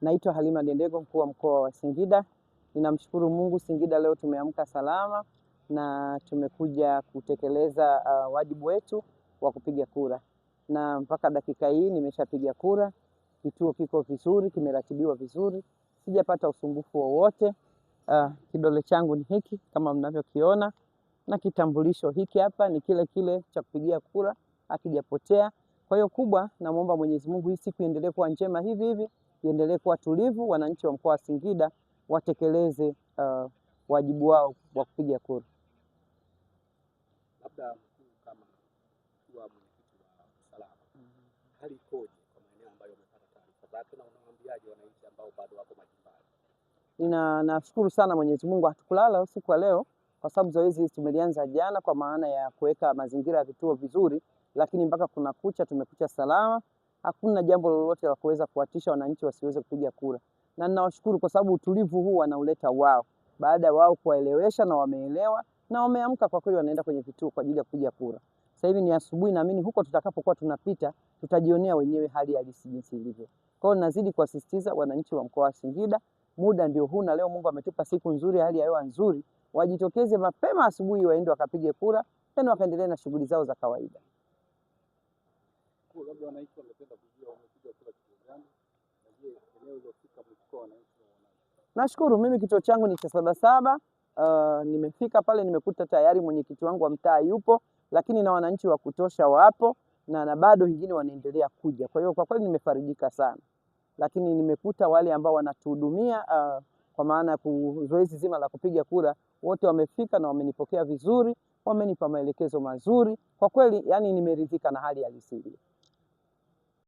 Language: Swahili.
Naitwa Halima Dendego, mkuu wa mkoa wa Singida. Ninamshukuru Mungu, Singida leo tumeamka salama na tumekuja kutekeleza wajibu wetu wa kupiga kura, na mpaka dakika hii nimeshapiga kura. Kituo kiko vizuri, kimeratibiwa vizuri, sijapata usumbufu wowote. Kidole changu ni hiki kama mnavyokiona, na kitambulisho hiki hapa ni kile kile cha kupigia kura, hakijapotea. Kwa hiyo kubwa, namuomba Mwenyezi Mungu hii siku iendelee kuwa njema hivi hivi, iendelee kuwa tulivu, wananchi wa mkoa wa Singida watekeleze wajibu wao wa kupiga kura. Labda kama kuwa mwenyekiti wa usalama, hali ikoje kwa maeneo ambayo umepata taarifa zake na unawaambiaje wananchi ambao bado wako majumbani? Nashukuru sana Mwenyezi Mungu hatukulala usiku wa leo, kwa sababu zoezi tumelianza jana kwa maana ya kuweka mazingira ya vituo vizuri, lakini mpaka kuna kucha tumekucha salama. Hakuna jambo lolote la kuweza kuwatisha wananchi wasiweze kupiga kura, na ninawashukuru kwa sababu utulivu huu wanauleta wao, baada ya wao kuwaelewesha na wameelewa na wameamka kwa kweli, wanaenda kwenye vituo kwa ajili ya kupiga kura. Sasa hivi ni asubuhi, naamini huko tutakapokuwa tunapita tutajionea wenyewe hali halisi jinsi ilivyo. Kwa hiyo nazidi kuwasisitiza wananchi wa mkoa wa Singida, muda ndio huu, na leo Mungu ametupa siku nzuri, hali ya hewa nzuri, wajitokeze mapema asubuhi waende wakapige kura, tena wakaendelea na shughuli zao za kawaida. Labda wananchi wangependa kujua wamepiga kura kituo gani, na je, eneo lilofika mkoa wananchi wanaona? Nashukuru, mimi kituo changu ni cha Sabasaba. Nimefika pale, nimekuta tayari mwenyekiti wangu wa mtaa yupo, lakini na wananchi wa kutosha wapo na bado wengine wanaendelea kuja. Kwa hiyo kwa kweli nimefarijika sana, lakini nimekuta wale ambao wanatuhudumia kwa maana ya zoezi zima la kupiga kura wote wamefika na wamenipokea vizuri, wamenipa maelekezo mazuri. Kwa kweli yani nimeridhika na hali halisi.